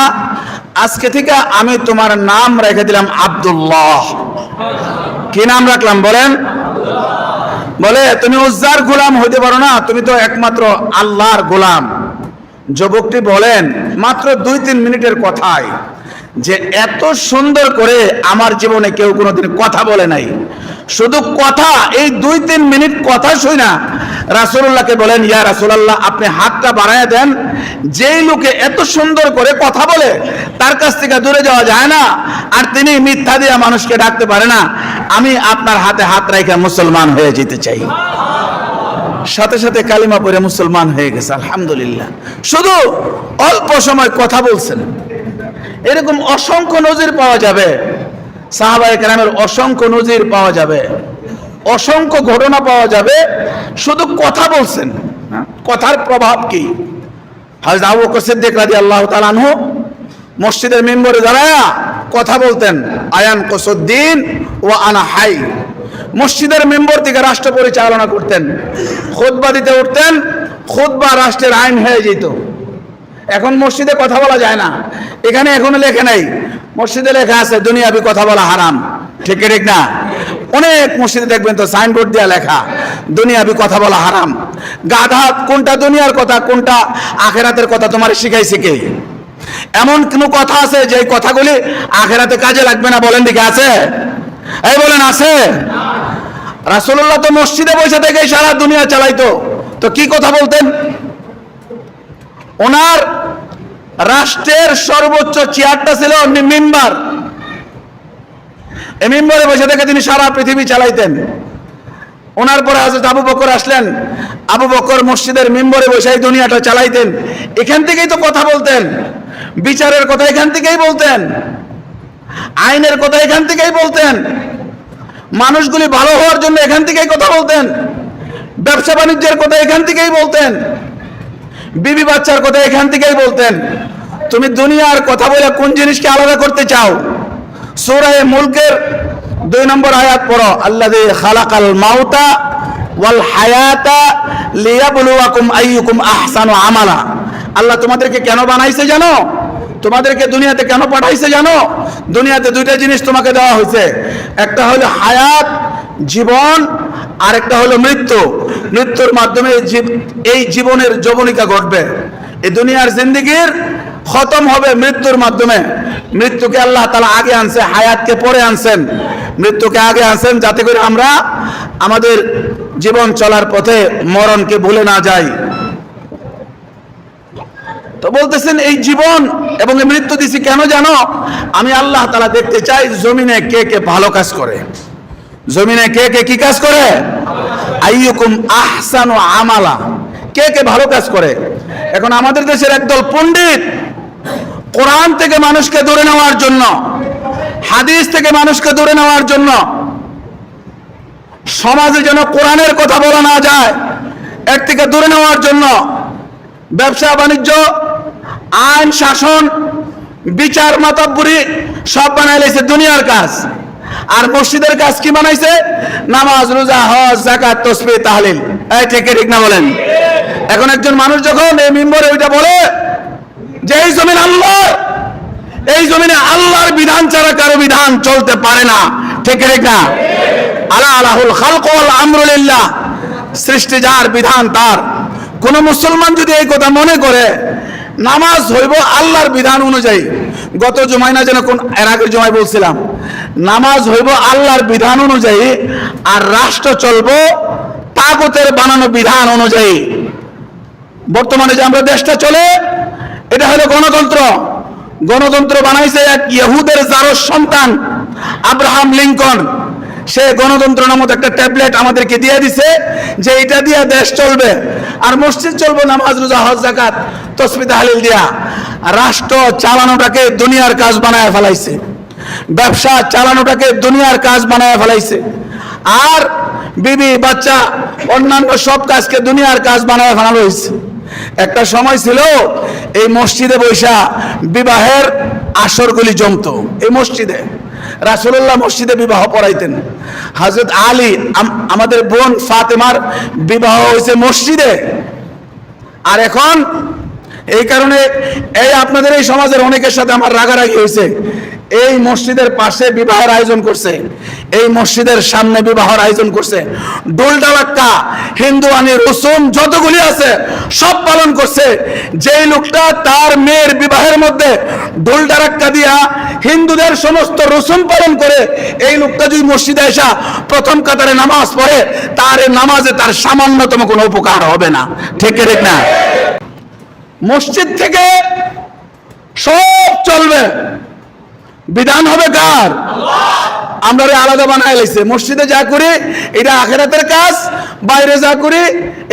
Speaker 2: আজকে থেকে আমি তোমার নাম রেখে দিলাম আব্দুল্লাহ। কি নাম রাখলাম বলেন? বলে তুমি উজ্জার গোলাম হইতে পারো না, তুমি তো একমাত্র আল্লাহর গোলাম। যুবকটি বলেন, মাত্র 2-3 মিনিটের কথায় যে এত সুন্দর করে আমার জীবনে কেউ কোনোদিন কথা বলে নাই। শুধু কথা, এই 2-3 মিনিট কথা শুই না রাসূলুল্লাহকে বলেন, ইয়া রাসূলুল্লাহ আপনি হাতটা বাড়ায় দেন, যেই লোকে এত সুন্দর করে কথা বলে তার কাছ থেকে দূরে যাওয়া যায় না, আর তিনি মিথ্যা দিয়ে মানুষকে ডাকতে পারে না, আমি আপনার হাতে হাত রাখা মুসলমান হয়ে যেতে চাই। সাথে সাথে কালিমা পড়ে মুসলমান হয়ে গেছে, আলহামদুলিল্লাহ। শুধু অল্প সময় কথা বলছেন। এরকম অসংখ্য নজির পাওয়া যাবে, সাহাবায়ে কেরামের অসংখ্য নজির পাওয়া যাবে, অসংখ্য ঘটনা পাওয়া যাবে, শুধু কথা বলছেন। কথার প্রভাব কি? হযরত আবু বকর সিদ্দিক রাদিয়াল্লাহু তাআলা আনহু মসজিদের মিম্বরে দাঁড়ায়া কথা বলতেন, আয়ান কুসুদ্দিন ওয়া আনা হাই। মসজিদের মেম্বর থেকে রাষ্ট্র পরিচালনা করতেন, খুতবা দিতে উঠতেন, খুতবা রাষ্ট্রের আইন হয়ে যেত। এখন মসজিদে কথা বলা যায় না, এখানে এখনো লেখা নাই, মসজিদে লেখা আছে দুনিয়াবি কথা বলা হারাম, ঠিক ঠিক না? অনেক মসজিদে দেখবেন তো সাইনবোর্ড দেওয়া লেখা দুনিয়াবি কথা বলা হারাম। গাধা, কোনটা দুনিয়ার কথা কোনটা আখেরাতের কথা তোমার শিখাইছে কে? এমন কোন কথা আছে যে কথাগুলি আখেরাতে কাজে লাগবে না? বলেন দিকে আছে? এই বলেন আছে? রাসূলুল্লাহ তো মসজিদে বসে থেকে সারা দুনিয়া চালাইতো, তো কি কথা বলতেন? ওনার রাষ্ট্রের সর্বোচ্চ চেয়ারটা ছিল মিম্বার। এই মিম্বরে বসে থেকে তিনি সারা পৃথিবী চালাইতেন। ওনার পরে হযরত আবু বকর আসলেন, আবু বকর মসজিদের মিম্বরে বসে এই দুনিয়াটা চালাইতেন। এখান থেকেই তো কথা বলতেন, বিচারের কথা এখান থেকেই বলতেন, আইনের কথা এখান থেকেই বলতেন, মানুষগুলি ভালো হওয়ার জন্য এখান থেকেই কথা বলতেন, ব্যবসা বাণিজ্যের কথা এখান থেকেই বলতেন, বিবি বাচ্চার কথা এখান থেকেই বলতেন। তুমি দুনিয়ার কথা বলে কোন জিনিসকে আলাদা করতে চাও? সূরা মুলকের 2 নম্বর আয়াত পড়ো, আল্লাযী খালাকাল মাউতা ওয়াল হায়াতা লিয়াবলুয়াকুম আইয়ুকুম আহসানু আমালা। আল্লাহ তোমাদেরকে কেন বানাইছে জানো? তোমাদেরকে দুনিয়াতে কেন পাঠাইছে জানো? দুনিয়াতে 2টা জিনিস তোমাকে দেওয়া হয়েছে, একটা হলো হায়াত, জীবন, আর একটা হলো মৃত্যু। মৃত্যুর মাধ্যমে এই জীবনের যবনিকা ঘটবে, এই দুনিয়ার জিন্দেগির খতম হবে মৃত্যুর মাধ্যমে। মৃত্যুকে আল্লাহ তাআলা আগে আনছে, হায়াতকে পরে আনছেন। মৃত্যুকে আগে আনছেন যাতে করে আমরা আমাদের জীবন চলার পথে মরণকে ভুলে না যাই। তো বলতেছেন এই জীবন এবং এই মৃত্যু দিছি কেন জানো? আমি আল্লাহ তাআলা দেখতে চাই জমিনে কে কে ভালো কাজ করে, জমিনে কে কে কি কাজ করে, আইয়ুকুম আহসানু আমালা, কে কে ভালো কাজ করে। এখন আমাদের দেশের একদল পণ্ডিত কোরআন থেকে মানুষকে দূরে নেওয়ার জন্য, হাদিস থেকে মানুষকে দূরে নেওয়ার জন্য, সমাজে যেন কোরআনের কথা বলা না যায় এর থেকে দূরে নেওয়ার জন্য ব্যবসা বাণিজ্য, আইন শাসন, বিচার, মাতব্বরি সব বানাই লাইছে দুনিয়ার কাজ। আর মসজিদের কাজ কি বানাইছে? নামাজ, রোজা, হজ, যাকাত, তাসবিহ, তাহলিল। এই ঠিক ঠিক না বলেন? এখন একজন মানুষ যখন এই মিম্বরে ওইটা বলে যে এই জমিন আল্লাহর, এই জমিনে আল্লাহর বিধান ছাড়া কারো বিধান চলতে পারে না, ঠিক ঠিক না? আলা আলাহুল খালকু ওয়াল আমরু লিল্লাহ, সৃষ্টি যার, বিধান তার। কোন মুসলমান যদি এই কথা মনে করে নামাজ হইব আল্লাহর বিধান অনুযায়ী,
Speaker 1: গত জুমায় না যেন কোন এর আগের জুমায় বলছিলাম, নামাজ হইব আল্লাহর বিধান অনুযায়ী আর রাষ্ট্র চলবো তাগুতের বানানো বিধান অনুযায়ী। বর্তমানে যে আমরা দেশটা চলে, এটা হলো গণতন্ত্র। গণতন্ত্র বানাইছে এক ইহুদের জারজ সন্তান আব্রাহাম লিঙ্কন। সে গণতন্ত্র নামক একটা ট্যাবলেট আমাদেরকে দিয়ে দিছে যে এটা দিয়ে দেশ চলবে, আর মসজিদ চলবে নামাজ রোজা হজ যাকাত তসবিহ তাহলিল দিয়া। রাষ্ট্র চালানোটাকে দুনিয়ার কাজ বানায় ফেলাইছে, ব্যবসা চালানোটাকে দুনিয়ার কাজ বানায় ফেলাইছে, আর বিবি বাচ্চা অন্যান্য সব কাজকে দুনিয়ার কাজ বানায় ফেলানো হয়েছে। একটা সময় ছিল এই মসজিদে বৈশা বিবাহের আসরগুলি জমতো। এই মসজিদে রাসূলুল্লাহ মসজিদে বিবাহ পড়াইতেন। হযরত আলী আমাদের বোন ফাতেমার বিবাহ হয়েছে মসজিদে। আর এখন এই কারণে এই আপনাদের এই সমাজের অনেকের সাথে আমার রাগারাগি হয়েছে। এই মসজিদের পাশে বিবাহের আয়োজন করছে, এই মসজিদের সামনে বিবাহের আয়োজন করছে, ডোল ডালাক্কা হিন্দু আনি রসুম যতগুলি আছে সব পালন করছে। যেই লোকটা তার মেয়ের বিবাহের মধ্যে ডোল ডালাক্কা দিয়া হিন্দুদের সমস্ত রসুম পালন করে, এই লোকটা যদি মসজিদে এসা প্রথম কাতারে নামাজ পড়ে, তার এই নামাজে তার সামান্যতম কোনো উপকার হবে না। ঠিক ঠিক না? মসজিদ থেকে সব চলবে, বিধান হবে কার? আমরা আলাদা বানায় লাইছে। মসজিদে যা করি এটা আখিরাতের কাজ, বাইরে যা করি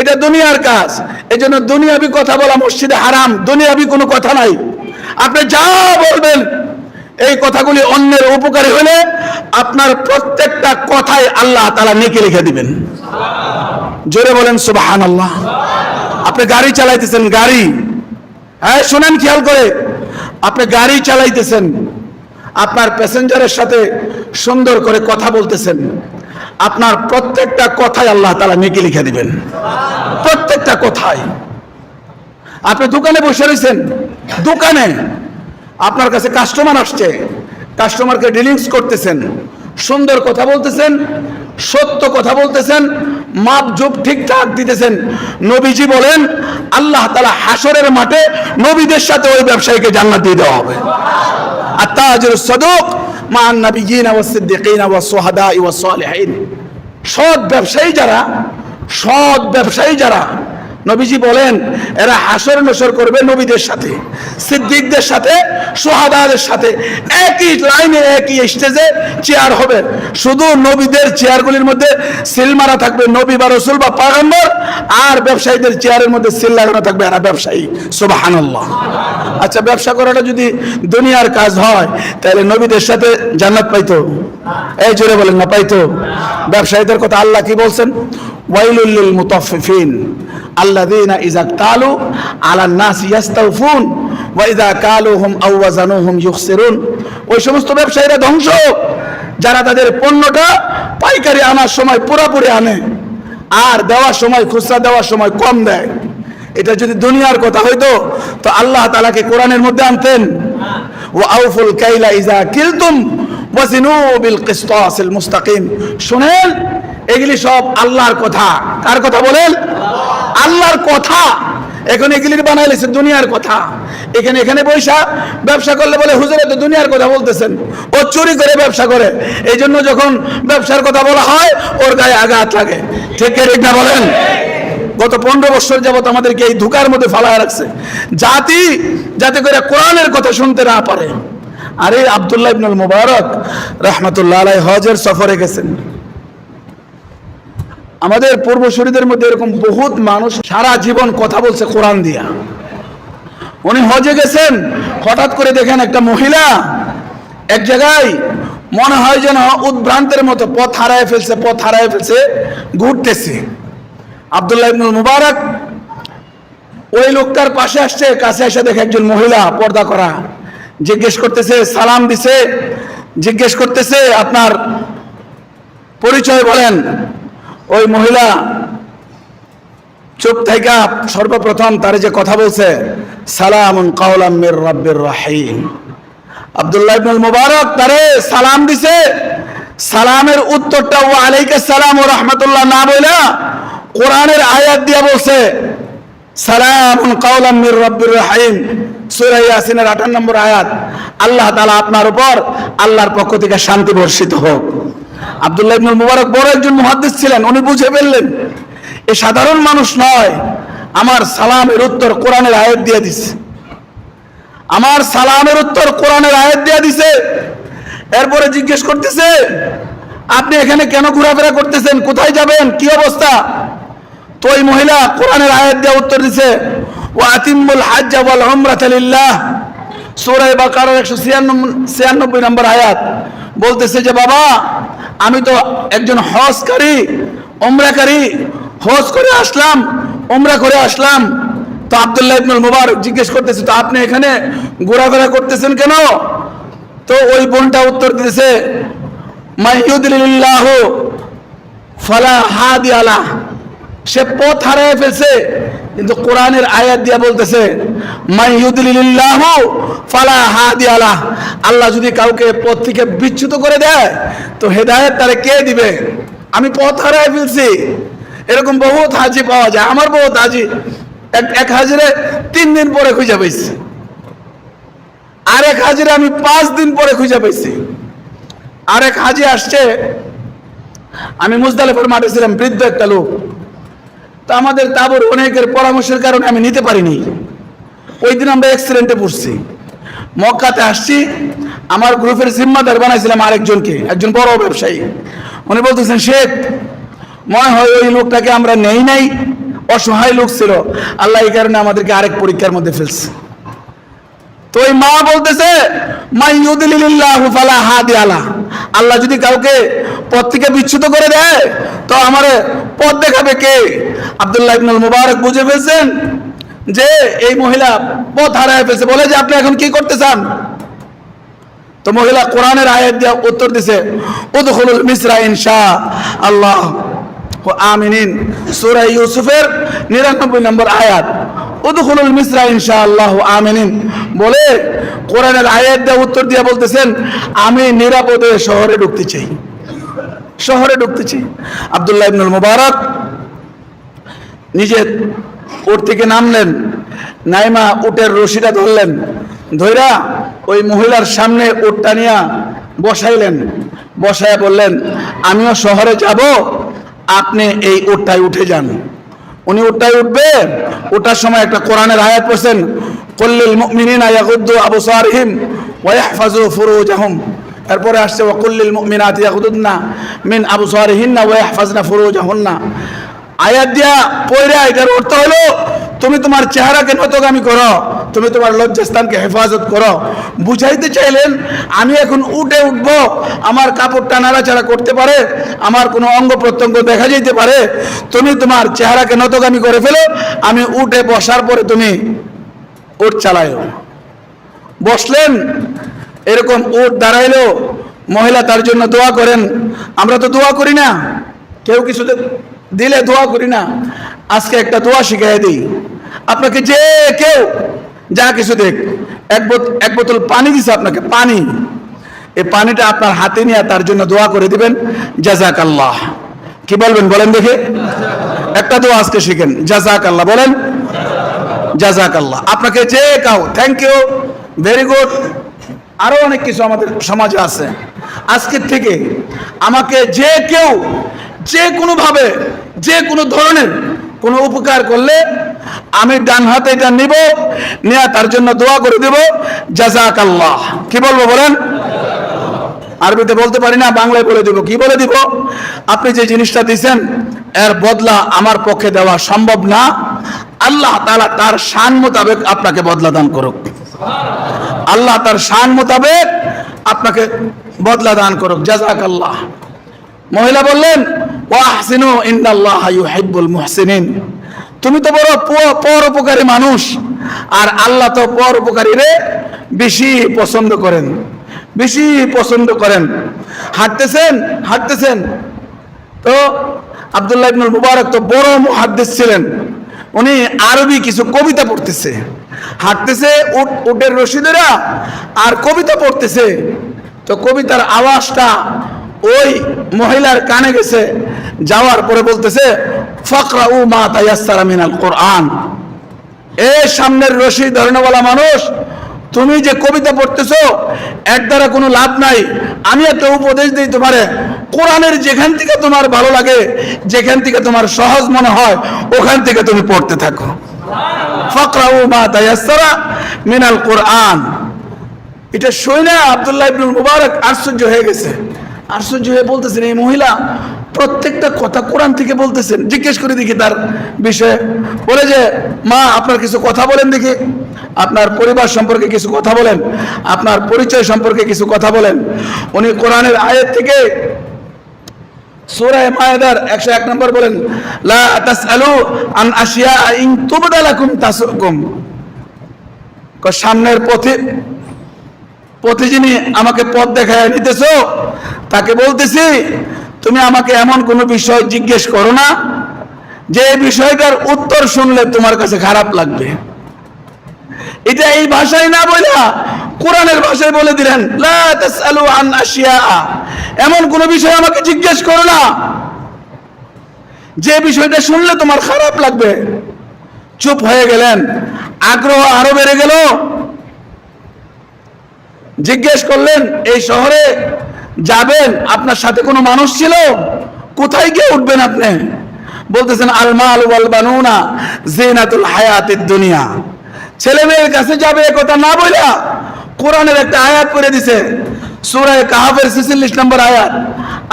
Speaker 1: এটা দুনিয়ার কাজ। এই জন্য দুনিয়াবি কথা বলা মসজিদে হারাম, দুনিয়াবি কোনো কথা নাই। আপনি যা বলবেন এই কথাগুলি অন্যের উপকারী হলে আপনার প্রত্যেকটা কথাই আল্লাহ তাআলা নেকি লিখে দিবেন। জোরে বলেন সুবহানাল্লাহ। আপনি গাড়ি চালাইতেছেন, গাড়ি, হ্যাঁ শুনেন খেয়াল করে, আপনি গাড়ি চালাইতেছেন, আপনার প্যাসেঞ্জারের সাথে সুন্দর করে কথা বলতেছেন, আপনার প্রত্যেকটা কথাই আল্লাহ তাআলা নেকি লিখে দিবেন, প্রত্যেকটা কথাই। আপনি দোকানে বসে রয়েছেন, দোকানে আপনার কাছে কাস্টমার আসছে, কাস্টমারকে ডিলিংস করতেছেন, সুন্দর কথা বলতেছেন, সত্য কথা বলতেছেন, মাপ জোপ ঠিকঠাক দিতেছেন। নবীজি বলেন আল্লাহ তাআলা হাসরের মাঠে নবীদের সাথে ওই ব্যবসায়ীকে জান্নাত দিয়ে দেওয়া হবে। আত-তাজিরু সাদুক মা'আন নাবিয়্যিন ওয়াস সিদ্দিকিন ওয়াস শুহাদা'i ওয়াস সালিহিন। সৎ ব্যবসায়ী যারা, সৎ ব্যবসায়ী যারা, নবীজি বলেন এরা হাসর নসর করবে নবীদের সাথে, সিদ্দিকদের সাথে, শুহাদাদের সাথে। একই লাইনে একই স্টেজে চেয়ার হবে, শুধু নবীদের চেয়ারগুলির মধ্যে সিল মারা থাকবে নবী বা রাসূল বা পয়গম্বর, আর ব্যবসায়ীদের চেয়ারের মধ্যে সিল লাগানো থাকবে এরা ব্যবসায়ী। সুবহানাল্লাহ। আচ্ছা, ব্যবসা করাটা যদি দুনিয়ার কাজ হয় তাহলে নবীদের সাথে জান্নাত পাইতো? এই জোরে বলেন না পাইতো? ব্যবসায়ীদের কথা আল্লাহ কি বলছেন? ওয়াইলুল লিল মুতাফফিফিন আল্লাযীনা ইযা ক্তালু আলান নাসি ইস্তাওফুন ওয়া ইযা কালুহুম আও ওয়াজানুহুম ইখসিরুন। ওই সমস্ত ব্যবসায়ীরা ধ্বংস যারা তাদের পণ্যটা পাইকারি আনার সময় পুরোপুরি আনে আর দেওয়ার সময়, খুচরা দেওয়ার সময় কম দেয়। এটা যদি দুনিয়ার কথা হইতো তো আল্লাহ তাআলাকে কোরআনের মধ্যে আনতেন, ওয়া আউফুল কাইলা ইযা কিলতুম ওয়াজিনু বিল কিসতাসিল মুস্তাকিম। শুনেন, এগুলি সব আল্লাহর কথা। কার কথা বলেন? আল্লাহর কথা। এখন এগুলির বানাইলেছে দুনিয়ার কথা। এখানে পয়সা ব্যবসা করলে বলে হুজুরে তো দুনিয়ার কথা বলতেছেন, ও চুরি করে ব্যবসা করে, এই জন্য যখন ব্যবসার কথা বলা হয় ওর গায়ে আঘাত লাগে। ঠিক ঠিক না বলেন? গত 15 বছর যাবত আমাদেরকে এই ধোঁকার মধ্যে ফালায় রাখছে জাতি, যাতে করে কোরআনের কথা শুনতে না পারে। আর এই আব্দুল্লাহ ইবনুল মুবারক রাহমাতুল্লাহ আলাইহি হজের সফরে গেছেন। আমাদের পূর্বসূরীদের মধ্যে এরকম বহুত মানুষ সারা জীবন কথা বলছে কোরআন দিয়া। উনি হজে গেছেন, হঠাৎ করে দেখেন একটা মহিলা এক জায়গায় মনে হয় যেন উদ্ভ্রান্তের মতো পথ হারায় ফেলছে, ঘুরতেছে। আব্দুল্লাহ ইবনুল মুবারক ওই লোকটার পাশে আসছে, কাছে এসে দেখে একজন মহিলা পর্দা করা, জিজ্ঞেস করতেছে, সালাম দিছে, জিজ্ঞেস করতেছে আপনার পরিচয় বলেন। ওই মহিলা চুপ থাইকা সর্বপ্রথম তার যে কথা বলছে, সালামুন কাওলাম মির রাব্বির রাহিম। আব্দুল্লাহ ইবনুল মুবারক তারে সালাম দিছে, সালামের উত্তরটা ওয়া আলাইকুস সালাম ওয়া রাহমাতুল্লাহ না বইলা কোরআনের আয়াত দিয়া বলছে, সালামুন কাওলাম মির রাব্বির রাহিম, সূরা ইয়াসিনের 58 নম্বর আয়াত। আল্লাহ তাআলা আপনার উপর আল্লাহর পক্ষ থেকে শান্তি বর্ষিত হোক। আব্দুল্লাহ ইবনুল মুবারক বড় একজন মুহাদ্দিস ছিলেন। উনি বুঝে ফেললেন এ সাধারণ মানুষ নয়, আমার সালামের উত্তর কোরআনের আয়াত দিয়ে দিছে, আমার সালামের উত্তর কোরআনের আয়াত দিয়ে দিছে। এরপরে জিজ্ঞেস করতেছে, আপনি এখানে কেন ঘোরাফেরা করতেছেন, কোথায় যাবেন, কি অবস্থা? তো ওই মহিলা কোরআনের আয়াত দিয়ে উত্তর দিছে, ওয়া আতিমুল হজ্জ ওয়াল উমরাতা লিল্লাহ, সূরা বাকারার 196 নম্বর আয়াত। বলতেছে যে বাবা, আমি তো একজন হজকারী, উমরাকারী, হজ করে আসলাম, উমরা করে আসলাম। তো আব্দুল্লাহ ইবনুল মুবারক জিজ্ঞেস করতেছে, তো আপনি এখানে ঘোরাফেরা করতেছেন কেন? তো ওই বোনটা উত্তর দিতেছে, মাইয়ুদলিল্লাহু ফালা হাদিয়া লাহ, সে পথ হারিয়ে ফেলছে, কিন্তু কোরআনের আয়াত দিয়া বলতেছে মাইয়ুদলিল্লাহু ফালা হাদিয়া লাহ, আল্লাহ যদি কাউকে পথ থেকে বিচ্যুত করে দেয় তো হেদায়েত তারে কে দিবে? আমি পথ হারিয়ে ফেলছি। এরকম বহুত হাজি পাওয়া যায়। আমার বহুত হাজি এক হাজিরে 3 দিন পরে খুঁজে পাইছি, আরেক হাজিরে আমি 5 দিন পরে খুঁজে পাইছি। আরেক হাজি আসছে, আমি মুজদালিফার মাঠে ছিলাম, বৃদ্ধ একটা লোক। তো আমাদের তাবুর অনেকের পরামর্শের কারণে আমি নিতে পারিনি। ওই দিন আমরা অ্যাক্সিডেন্টে পড়ছি। মক্কাতে আসছি, আমার গ্রুপের জিম্মাদার বানাইছিলাম আরেকজনকে, একজন বড় ব্যবসায়ী। উনি বলতেছেন, শেখ মনে হয় ওই লোকটাকে আমরা নেই নাই, অসহায় লোক ছিল, আল্লাহ এই কারণে আমাদেরকে আরেক পরীক্ষার মধ্যে ফেলছে। তো ওই মা বলতেছে মাইয়ুদলিল্লাহু ফালা হাদিয়া লাহ, আল্লাহ যদি কাউকে পথ থেকে বিচ্যুত করে দেয় তো আমারে পথ দেখাবে কে? আব্দুল্লাহ ইবনুল মুবারক বুঝে ফেলছেন যে এই মহিলা পথ হারিয়ে ফেলছে। বলে যে আপনি এখন কি করতে চান? তো মহিলা কোরআনের আয়াত দিয়ে উত্তর দিছে, উদখুলুল মিসরা ইনশাআল্লাহ আমিনিন, সূরা ইউসুফের 99 নম্বর আয়াত। উদখুলুল মিসরা ইনশাআল্লাহ আমিনিন বলে কোরআনের আয়াত দিয়ে উত্তর দিয়ে বলতেছেন, আমি নিরাপদে শহরে ঢুকতে চাই, শহরে ঢুকতে চাই। আব্দুল্লাহ ইবনুল মুবারক নিজে উট থেকে নামলেন, নাইমা উটের রশিটা ধরলেন, ধইরা ওই মহিলার সামনে উটটা নিয়া বসাইলেন, বসায় বললেন, আমিও শহরে যাব, আপনি এই উটটায় উঠে যান। উনি উটটায় উঠবে, ওঠার সময় একটা কোরআনের আয়াত পড়ছেন, কুল্লিল মুমিনিনা ইয়াগুদ্দু আবসারহিম ওয়া ইয়াহফাজু ফুরুজাহুম। এরপরে আসছে ওয়া কুল্লিল মুমিনাতি ইয়াগুদ্দুনা মিন আবসারিহিন্না ওয়া ইয়াহফাজনা ফুরুজাহুন্না। আয়াত দিয়া পয়রা এটার অর্থ হলো তুমি তোমার চেহারাকে নতগামী করো, তুমি তোমার লজ্জাস্থানকে হেফাজত করো। বুঝাইতে চাইলেন আমি এখন উঠে উঠবো, আমার কাপড়টা নাড়াচাড়া করতে পারে, আমার কোনো অঙ্গ প্রত্যঙ্গ দেখা যেতে পারে, তুমি তোমার চেহারাকে নতগামী করে ফেলো, আমি উঠে বসার পরে তুমি উট চালাইও। বসলেন, এরকম উট দাঁড়াইলো, মহিলা তার জন্য দোয়া করেন। আমরা তো দোয়া করি না, কেউ কিছু দিলে দোয়া করি না। আজকে একটা দোয়া শিখাই দিই আপনাকে, যে কেউ যা কিছু দেখ, এক বোতল পানি দিছে আপনাকে, পানি, এই পানিটা আপনার হাতে নিয়ে তার জন্য দোয়া করে দিবেন, জাযাকাল্লাহ। কি বলবেন বলেন দেখে? একটা দোয়া আজকে শিখেন, জাযাকাল্লাহ বলেন, জাযাকাল্লাহ। আপনাকে যে কাউ থ্যাংক ইউ, ভেরি গুড, আরো অনেক কিছু আমাদের সমাজে আছে। আজকের থেকে আমাকে যে কেউ যে কোনোভাবে যে কোনো ধরনের কোনো উপকার করলে আমি ডান হাতে এটা নিব, নিয়ে তার জন্য দোয়া করে দেব, জাযাকাল্লাহ। কি বলবো বলেন? আরবিতে বলতে পারি না, বাংলায় বলে দিব। কি বলে দিব? আপনি যে জিনিসটা দিয়েছেন এর বদলা আমার পক্ষে দেওয়া সম্ভব না, আল্লাহ তাআলা তার শান মোতাবেক আপনাকে বদলা দান করুক। আল্লাহ তার শান মোতাবেক আপনাকে বদলা দান করুক, জাযাকাল্লাহ। মহিলা বললেন, ওয়া আহসিনু ইন্নাল্লাহা ইউহিব্বুল মুহসিনিন, তুমি তো বড় পরোপকারী মানুষ, আর আল্লাহ তো পরোপকারীরে বেশি পছন্দ করেন, বেশি পছন্দ করেন। হাঁটতেছেন তো আব্দুল্লাহ ইবনুল মুবারক তো বড় মুহাদ্দিস ছিলেন, উনি আরবি কিছু কবিতা পড়তেছে, হাঁটতেছে উটের রশি ধরে আর কবিতা পড়তেছে। তো কবিতার আওয়াজটা ওই মহিলার কানে গেছে, যাওয়ার পরে বলতেছে, ফাকরাউ মা তায়াসসারা মিনাল কোরআন। এই সামনের রশি ধরনেওয়ালা মানুষ তুমি যে কবিতা পড়তেছো এর দ্বারা কোনো লাভ নাই। আমি একটা উপদেশ দিই তোমারে, কোরআনের যেখান থেকে তোমার ভালো লাগে, যেখান থেকে তোমার সহজ মনে হয়, ওখান থেকে তুমি পড়তে থাকো। ফাকরাউ মা তায়াসসারা মিনাল কোরআন। এটা শুনে আব্দুল্লাহ ইবনুল মুবারক আশ্চর্য হয়ে গেছে। আশ্চর্য হয়ে বলতেছেন, এই মহিলা প্রত্যেকটা কথা কোরআন থেকে বলতেছেন। জিজ্ঞেস করে দেখি তার বিষয়ে। বলে যে, মা আপনার কিছু কথা বলেন দেখি, আপনার পরিবার সম্পর্কে কিছু কথা বলেন, আপনার পরিচয় সম্পর্কে কিছু কথা বলেন। উনি কোরআনের আয়াত থেকে সূরা মায়েদার 101 নম্বর বলেন, লা তাসআলু আন আশিয়া ইন তুবদা লাকুম তাসুকুম। সামনের পথে যিনি আমাকে পথ দেখায় নিতেছো, তাকে বলতেছি তুমি আমাকে এমন কোনো বিষয় জিজ্ঞেস করো না যে বিষয়টার উত্তর শুনলে তোমার কাছে খারাপ লাগবে। এটা এই ভাষায় না বলে কোরআনের ভাষায় বলে দিলেন, লা তাসআলু আন আশিয়া, এমন কোনো বিষয় আমাকে জিজ্ঞেস করো না যে বিষয়টা শুনলে তোমার খারাপ লাগবে। চুপ হয়ে গেলেন, আগ্রহ আরো বেড়ে গেল। জিজ্ঞেস করলেন, এই শহরে যাবেন, আপনার সাথে কোনো মানুষ ছিল? কোথায় গিয়ে উঠবেন আপনি? বলতেছেন, আল মাল ওয়াল বানুনা জিনাতুল হায়াতিদ দুনিয়া। ছেলে মেয়ের কাছে যাবে কথা না বলে কোরআনের একটা আয়াত পড়ে দিছে, সূরা কাহফের 46 নম্বর আয়াত,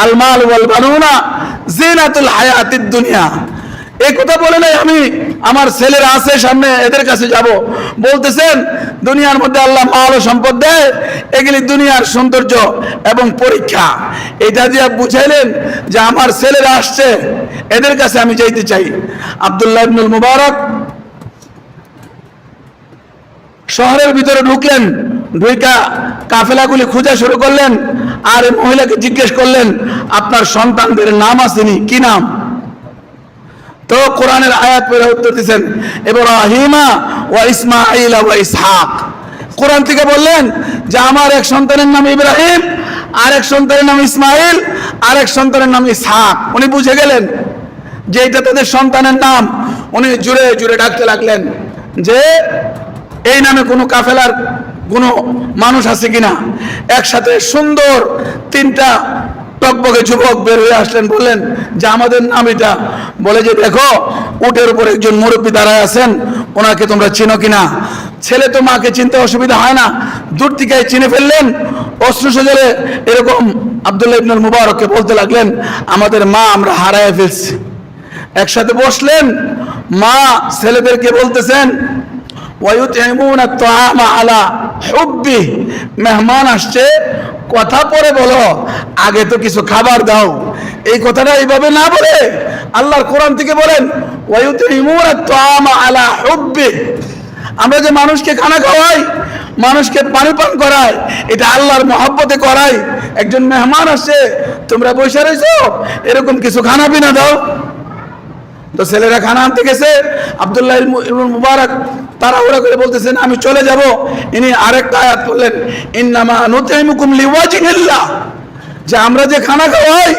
Speaker 1: আল মাল ওয়াল বানুনা জিনাতুল হায়াতিদ দুনিয়া। এই কথা বলে নাই আমি আমার ছেলেরা আছে সামনে, এদের কাছে যাব। বলতেছেন দুনিয়ার মধ্যে আল্লাহ মাল ও সম্পদ দেয়, এগুলি দুনিয়ার সৌন্দর্য এবং পরীক্ষা। এটা দিয়ে বুঝাইলেন যে আমার ছেলেরা আসছে, এদের কাছে আমি যাইতে চাই। আব্দুল্লাহ ইবনুল মুবারক শহরের ভিতরে ঢুকলেন, ঢুইকা কাফেলাগুলি খোঁজা শুরু করলেন। আর এই মহিলাকে জিজ্ঞেস করলেন, আপনার সন্তানদের নাম আসেনি, কি নাম? তো কোরআনের আয়াত পড়ে উত্তর দিচ্ছেন, ইব্রাহিমা ওয়া ইসমাঈল ওয়া ইসহাক। কোরআন থেকে বললেন যে আমার এক সন্তানের নাম ইব্রাহিম, আরেক সন্তানের নাম ইসমাঈল, আরেক সন্তানের নাম ইসহাক। উনি বুঝে গেলেন যে এটা তাদের সন্তানের নাম। উনি জুড়ে জুড়ে ডাকতে লাগলেন যে এই নামে কোনো কাফেলার কোনো মানুষ আছে কিনা। একসাথে সুন্দর 3টা টকবকে যুবক বের হয়ে আসলেন, বললেন যে আমাদের নাম এটা। বলে যে দেখো, উটের উপর একজন মুরব্বী দাঁড়ায় আছেন, ওনাকে তোমরা চিনো কিনা? ছেলে তো মাকে চিনতে অসুবিধা হয় না, দূর থেকে চিনে ফেললেন। অশ্রু সজলে এরকম আব্দুল্লাহ ইবনুল মুবারককে বলতে লাগলেন, আমাদের মা আমরা হারায় ফেলছি। একসাথে বসলেন, মা ছেলেদেরকে বলতেছেন, ওয়ায়ুতইমুনা তাআমা আলা হুব্বি, মেহমান আসছে, কথা পরে বলো, আগে তো কিছু খাবার দাও। এই কথাটা এইভাবে না বলে আল্লাহর কোরআন থেকে বলেন, ওয়ায়ুতইমুনা তাআমা আলা হুব্বি। আমরা যে মানুষকে খানা খাওয়াই, মানুষকে পানি পান করাই, এটা আল্লাহর মহব্বতে করাই। একজন মেহমান আসছে, তোমরা বসে রয়েছো, এরকম কিছু খানা পিনা দাও। তো ছেলেরা খানা আনতে গেছে, আব্দুল্লাহ ইবনুল মুবারক তাড়াহুড়া করে বলতেছেন আমি চলে যাব। ইনি আরেকটা আয়াত বললেন, ইন্নামা নুতইমুকুম লিওয়াজহিল্লাহ, যে আমরা যে খানা খাওয়াই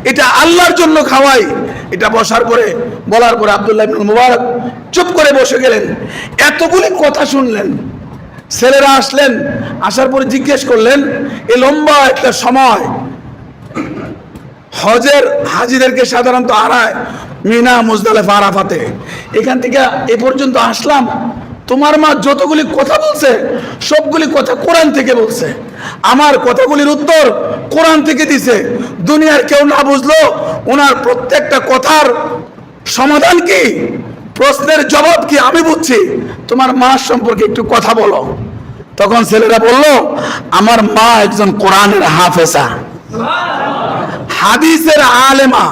Speaker 1: এটা আল্লাহর জন্য খাওয়াই। এটা বলার পরে আব্দুল্লাহ ইবনুল মুবারক চুপ করে বসে গেলেন। এতগুলি কথা শুনলেন। ছেলেরা আসলেন, আসার পরে জিজ্ঞেস করলেন, এই লম্বা একটা সময় হজের হাজিদেরকে সাধারণত হারায় মিনা, মুজদালিফা, আরাফাতে। এখান থেকে এ পর্যন্ত আসলাম, তোমার মা যতগুলি কথা বলছে সবগুলি কথা কোরআন থেকে বলছে। আমার কথাগুলির উত্তর কোরআন থেকে দিছে। দুনিয়ার কেউ না বুঝলো ওনার প্রত্যেকটা কথার সমাধান কি, প্রশ্নের জবাব কি আমি বুঝছি। তোমার মা সম্পর্কে একটু কথা বলো। তখন ছেলেরা বলল, আমার মা একজন কোরআনের হাফেজা, হাদিসের আলেমা।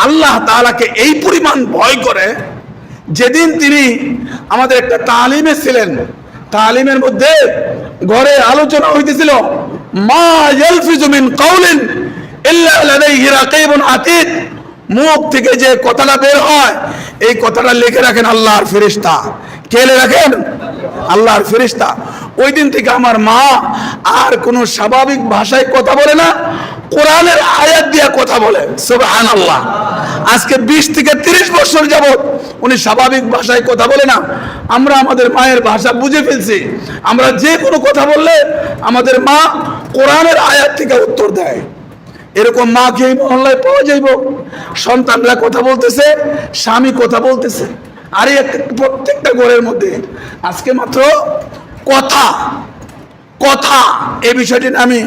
Speaker 1: আল্লাহ তাআলাকে এই পরিমাণ ভয় করে, যেদিন তিনি আমাদের একটা তালিমে ছিলেন, তালিমের মধ্যে ঘরে আলোচনা হইতেছিল, মা ইয়ালফিজু মিন কাউলিন ইল্লা লাদাইহি রাকীবুন আতীদ। মুখ থেকে যে কথাটা বের হয়, এই কথাটা লিখে রাখেন আল্লাহর ফেরেশতা। কে লিখে রাখেন? আল্লাহর ফেরেশতা। ওই দিন থেকে আমার মা আর কোনো স্বাভাবিক ভাষায় কথা বলে না, কোরআনের আয়াত দিয়ে কথা বলে। সুবহানাল্লাহ। আজকে 20 থেকে 30 বছর যাবত উনি স্বাভাবিক ভাষায় কথা বলে না। আমরা আমাদের মায়ের ভাষা বুঝে ফেলছি। আমরা যে কোনো কথা বললে আমাদের মা কোরআনের আয়াত থেকে উত্তর দেয়। এরকম মাকে এই মহল্লায় পাওয়া যাইব। সন্তানরা কথা বলতেছে, স্বামী কথা বলতেছে, আর এই প্রত্যেকটা ঘরের মধ্যে আজকে মাত্র কথা কথা এই বিষয়টি আমি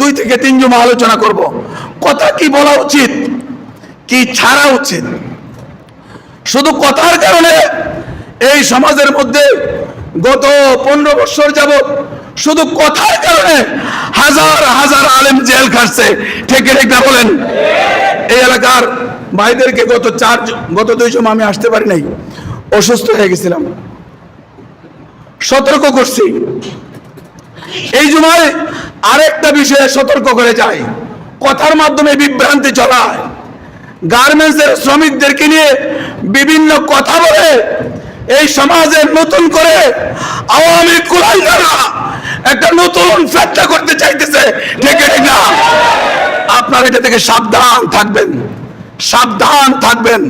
Speaker 1: 2 থেকে 3 জমা আলোচনা করব। কথা কি বলা উচিত, কি ছাড়া উচিত। শুধু কথার কারণে এই সমাজের মধ্যে গত 15 বছর যাবত শুধু কথার কারণে হাজার হাজার আলেম জেল খাটছে। ঠিক না বলেন? এই এলাকার ভাইদেরকে গত 2 জমা আমি আসতে পারি নাই, অসুস্থ হয়ে গেছিলাম, সতর্ক করছি। এই জমায় আরেকটা বিষয়ে সতর্ক করে যায়, কথার মাধ্যমে বিভ্রান্তি চলায়। গার্মেন্টসের শ্রমিকদেরকে নিয়ে বিভিন্ন কথা বলে এই সমাজে নতুন করে আওয়ামী কুলাঙ্গাররা একটা নতুন ফ্যাক্টর করতে চাইতেছে। ঠিক না? আপনারা এটা থেকে সাবধান থাকবেন, সাবধান থাকবেন।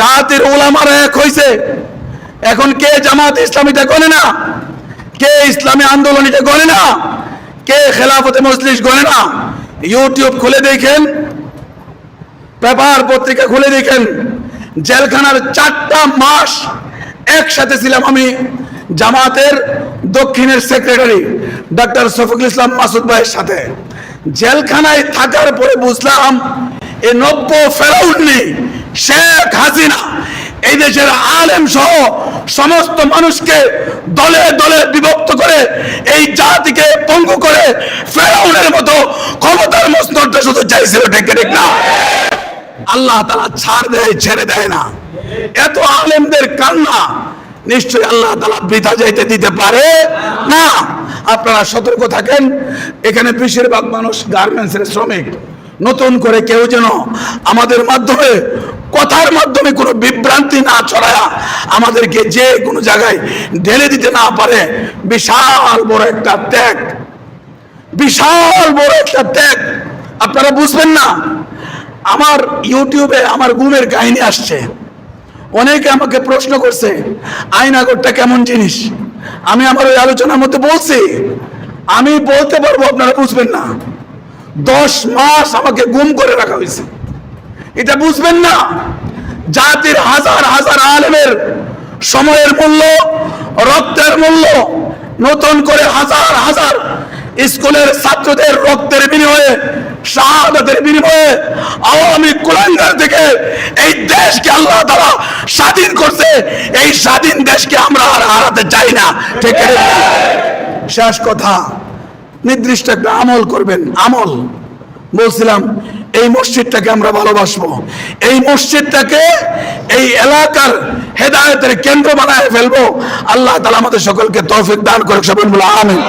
Speaker 1: জাতির ওলামারা এক হইছে। এখন কে জামাত ইসলামীটা গণে না, কে ইসলামী আন্দোলন এটা গণে না, কে খেলাফতে মজলিস গণে না। ইউটিউব খুলে দেখেন, পেপার পত্রিকা খুলে দেখেন, জেলখানার 4টা মাস একসাথে ছিলাম আমি জামাতের দক্ষিণের সেক্রেটারি ডক্টর শফিকুল ইসলাম মাসুদ ভাইয়ের সাথে। জেলখানায় থাকার পরে বুঝলাম এ নব্য ফেরাউনি শেখ হাসিনা এই দেশের আলেম সহ সমস্ত মানুষকে দলে দলে বিভক্ত করে এই জাতিকে পঙ্গু করে ফেরাউনের মতো ক্ষমতার মসনদটা শুধু চাইছিল। ঠিক না? আল্লাহ তাআলা ছাড় দেয়, ছেড়ে দেয় না। এত আলেমদের কান্না নিশ্চয়ই আল্লাহ তাআলা বৃথা যাইতে দিতে পারে না। আপনারা সতর্ক থাকেন। এখানে বেশিরভাগ মানুষ গার্মেন্টসের শ্রমিক। নতুন করে কেউ যেন আমাদের মাধ্যমে কথার মাধ্যমে কোনো বিভ্রান্তি না ছড়ায় আমাদেরকে যে কোনো জায়গায় ঢেলে দিতে না পারে। বিশাল বড় একটা ত্যাগ, বিশাল বড় একটা ত্যাগ। আপনারা বুঝবেন না। আমার ইউটিউবে আমার গুমের কাহিনী আসছে। অনেকে আমাকে প্রশ্ন করছে আইনাগরটা কেমন জিনিস। আমি আমার ওই আলোচনার মধ্যে বলছি, আমি বলতে পারবো, আপনারা বুঝবেন না। 10 মাস আমাকে গুম করে রাখা হয়েছে। এটা বুঝবেন না। জাতির হাজার হাজার আলেমের সময়ের মূল্য, রক্তের মূল্য, নতুন করে হাজার হাজার স্কুলের ছাত্রদের রক্তের বিনিময়ে, শাহাদাতের বিনিময়ে আওয়ামী কুলাঙ্গার থেকে এই দেশকে আল্লাহ তাআলা স্বাধীন করছে। এই স্বাধীন দেশকে আমরা আর হারাতে চাই না। ঠিক আছে? শেষ কথা, নির্দিষ্ট একটা আমল করবেন। আমল বলছিলাম, এই মসজিদটাকে আমরা ভালোবাসবো। এই মসজিদটাকে এই এলাকার হেদায়েতের কেন্দ্র বানায় ফেলবো। আল্লাহ তাআলা আমাদের সকলকে তৌফিক দান করুক। সবাই বলে আমিন।